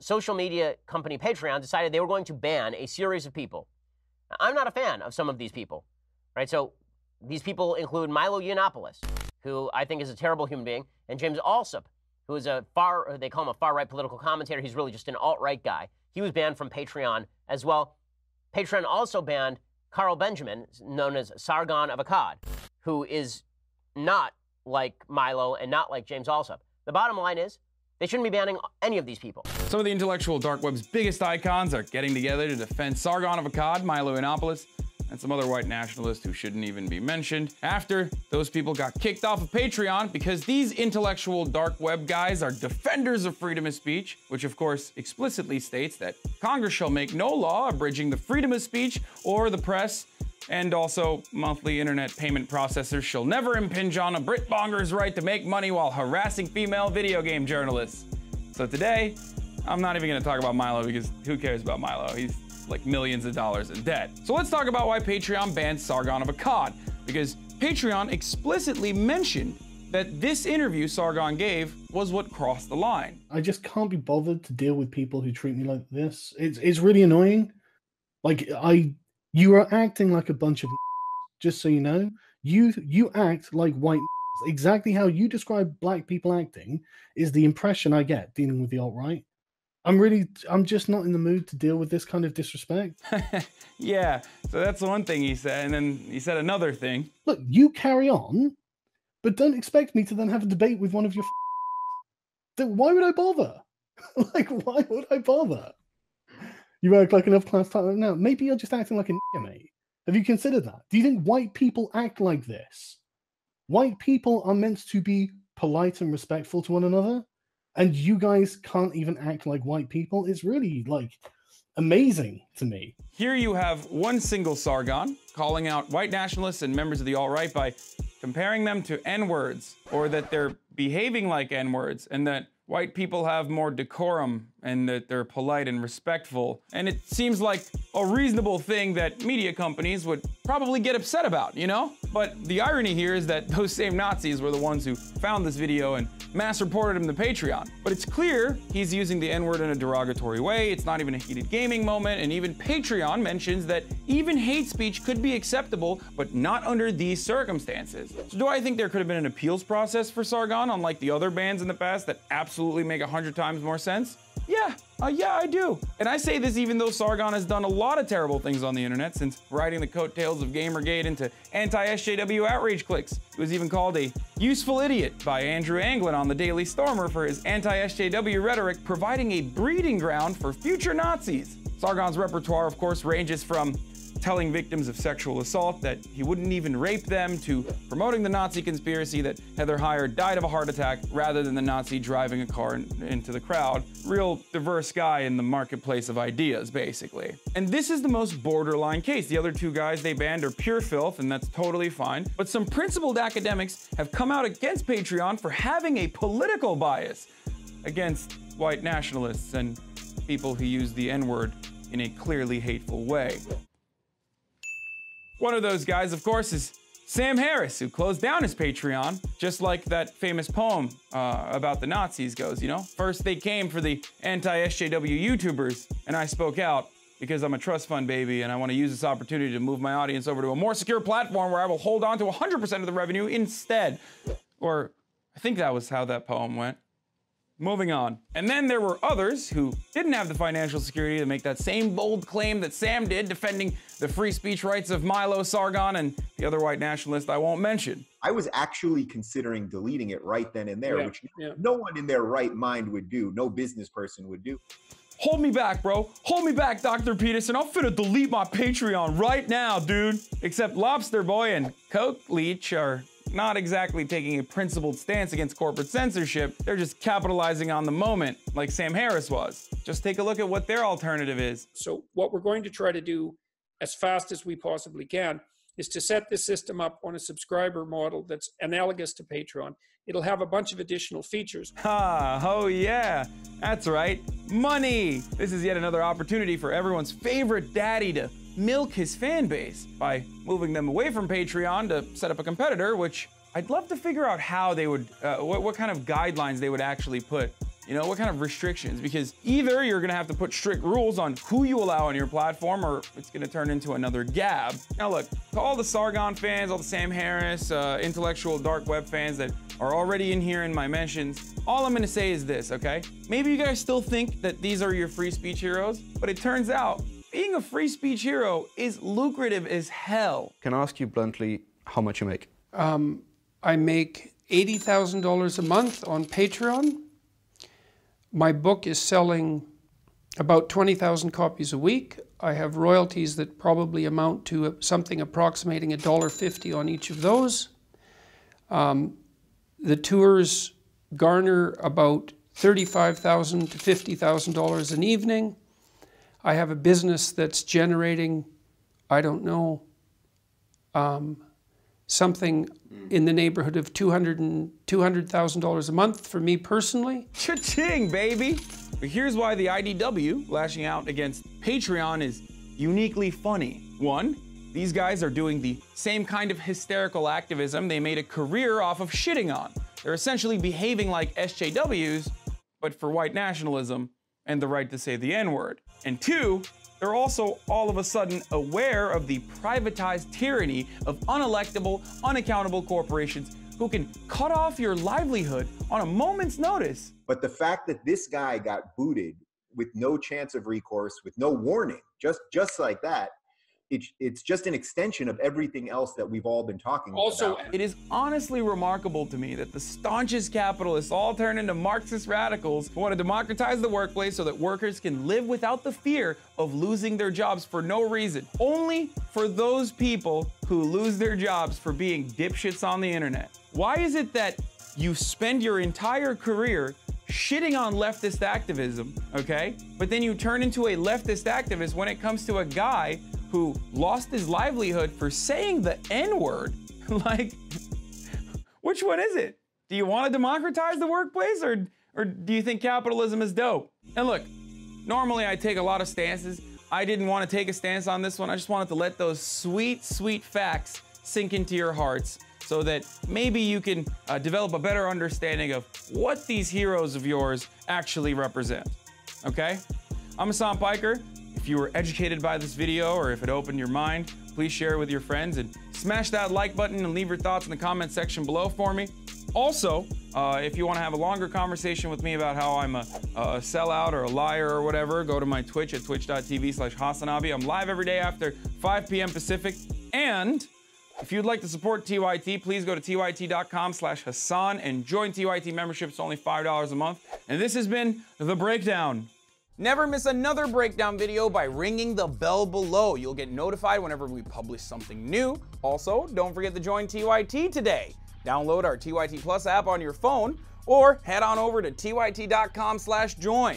social media company Patreon decided they were going to ban a series of people. Now, I'm not a fan of some of these people, right? So these people include Milo Yiannopoulos, who I think is a terrible human being, and James Alsop, who is they call him a far-right political commentator. He's really just an alt-right guy. He was banned from Patreon as well. Patreon also banned Carl Benjamin, known as Sargon of Akkad, who is not like Milo and not like James Alsop. The bottom line is, they shouldn't be banning any of these people. Some of the intellectual dark web's biggest icons are getting together to defend Sargon of Akkad, Milo Yiannopoulos, and some other white nationalists who shouldn't even be mentioned, after those people got kicked off of Patreon because these intellectual dark web guys are defenders of freedom of speech, which of course explicitly states that Congress shall make no law abridging the freedom of speech or the press, and also monthly internet payment processors shall never impinge on a Britbonger's right to make money while harassing female video game journalists. So today, I'm not even gonna talk about Milo because who cares about Milo? He's like millions of dollars in debt. So let's talk about why Patreon banned Sargon of Akkad, because Patreon explicitly mentioned that this interview Sargon gave was what crossed the line. I just can't be bothered to deal with people who treat me like this. It's really annoying. Like, you are acting like a bunch of just so you know. You act like white. Exactly how you describe black people acting is the impression I get dealing with the alt-right. I'm just not in the mood to deal with this kind of disrespect. Yeah, so that's the one thing he said, and then he said another thing. Look, you carry on, but don't expect me to then have a debate with one of your why would I bother? Like, why would I bother? You act like enough class time now. Maybe you're just acting like a nigger, mate. Have you considered that? Do you think white people act like this? White people are meant to be polite and respectful to one another, and you guys can't even act like white people. It's really, like, amazing to me. Here you have one single Sargon calling out white nationalists and members of the alt-right by comparing them to N-words, or that they're behaving like N-words, and that white people have more decorum and that they're polite and respectful. And it seems like a reasonable thing that media companies would probably get upset about, you know? But the irony here is that those same Nazis were the ones who found this video and mass reported him to Patreon. But it's clear he's using the N-word in a derogatory way. It's not even a heated gaming moment. And even Patreon mentions that even hate speech could be acceptable, but not under these circumstances. So do I think there could have been an appeals process for Sargon, unlike the other bans in the past that absolutely make 100 times more sense? Yeah, I do. And I say this even though Sargon has done a lot of terrible things on the internet since riding the coattails of Gamergate into anti-SJW outrage clicks. He was even called a useful idiot by Andrew Anglin on the Daily Stormer for his anti-SJW rhetoric, providing a breeding ground for future Nazis. Sargon's repertoire, of course, ranges from telling victims of sexual assault that he wouldn't even rape them, to promoting the Nazi conspiracy that Heather Heyer died of a heart attack rather than the Nazi driving a car into the crowd. Real diverse guy in the marketplace of ideas, basically. And this is the most borderline case. The other two guys they banned are pure filth, and that's totally fine. But some principled academics have come out against Patreon for having a political bias against white nationalists and people who use the N-word in a clearly hateful way. One of those guys, of course, is Sam Harris, who closed down his Patreon, just like that famous poem about the Nazis goes, you know? First they came for the anti-SJW YouTubers, and I spoke out because I'm a trust fund baby and I want to use this opportunity to move my audience over to a more secure platform where I will hold on to 100% of the revenue instead. Or I think that was how that poem went. Moving on. And then there were others who didn't have the financial security to make that same bold claim that Sam did, defending the free speech rights of Milo, Sargon, and the other white nationalist I won't mention. I was actually considering deleting it right then and there, which no one in their right mind would do. No business person would do. Hold me back, bro. Hold me back, Dr. Peterson. I'm finna delete my Patreon right now, dude. Except Lobster Boy and Coke Leech are not exactly taking a principled stance against corporate censorship. They're just capitalizing on the moment, like Sam Harris was. Just take a look at what their alternative is. So what we're going to try to do as fast as we possibly can is to set this system up on a subscriber model that's analogous to Patreon. It'll have a bunch of additional features. Oh yeah, that's right, money. This is yet another opportunity for everyone's favorite daddy to milk his fan base by moving them away from Patreon to set up a competitor, which I'd love to figure out how they would, what kind of guidelines they would actually put You know, what kind of restrictions? Because either you're gonna have to put strict rules on who you allow on your platform, or it's gonna turn into another Gab. Now look, to all the Sargon fans, all the Sam Harris, intellectual dark web fans that are already in here in my mentions, all I'm gonna say is this, okay? Maybe you guys still think that these are your free speech heroes, but it turns out being a free speech hero is lucrative as hell. Can I ask you bluntly how much you make? I make $80,000 a month on Patreon. My book is selling about 20,000 copies a week. I have royalties that probably amount to something approximating $1.50 on each of those. The tours garner about $35,000 to $50,000 an evening. I have a business that's generating, I don't know, something in the neighborhood of $200,000 a month for me personally. Cha-ching, baby! But here's why the IDW lashing out against Patreon is uniquely funny. One, these guys are doing the same kind of hysterical activism they made a career off of shitting on. They're essentially behaving like SJWs, but for white nationalism and the right to say the N-word. And two, they're also all of a sudden aware of the privatized tyranny of unelectable, unaccountable corporations who can cut off your livelihood on a moment's notice. But the fact that this guy got booted with no chance of recourse, with no warning, just like that, it's just an extension of everything else that we've all been talking about. It is honestly remarkable to me that the staunchest capitalists all turn into Marxist radicals who want to democratize the workplace so that workers can live without the fear of losing their jobs for no reason. Only for those people who lose their jobs for being dipshits on the internet. Why is it that you spend your entire career shitting on leftist activism, okay? But then you turn into a leftist activist when it comes to a guy who lost his livelihood for saying the N-word? Like, which one is it? Do you want to democratize the workplace, or do you think capitalism is dope? And look, normally I take a lot of stances. I didn't want to take a stance on this one. I just wanted to let those sweet, sweet facts sink into your hearts so that maybe you can develop a better understanding of what these heroes of yours actually represent, okay? I'm Hasan Piker. If you were educated by this video, or if it opened your mind, please share it with your friends and smash that like button and leave your thoughts in the comment section below for me. Also, if you want to have a longer conversation with me about how I'm a sellout or a liar or whatever, go to my Twitch at twitch.tv/Hasanabi. I'm live every day after 5 p.m. Pacific. And if you'd like to support TYT, please go to tyt.com/Hasan and join TYT membership. It's only $5 a month. And this has been The Breakdown. Never miss another breakdown video by ringing the bell below. You'll get notified whenever we publish something new. Also, don't forget to join TYT today. Download our TYT Plus app on your phone or head on over to tyt.com/join.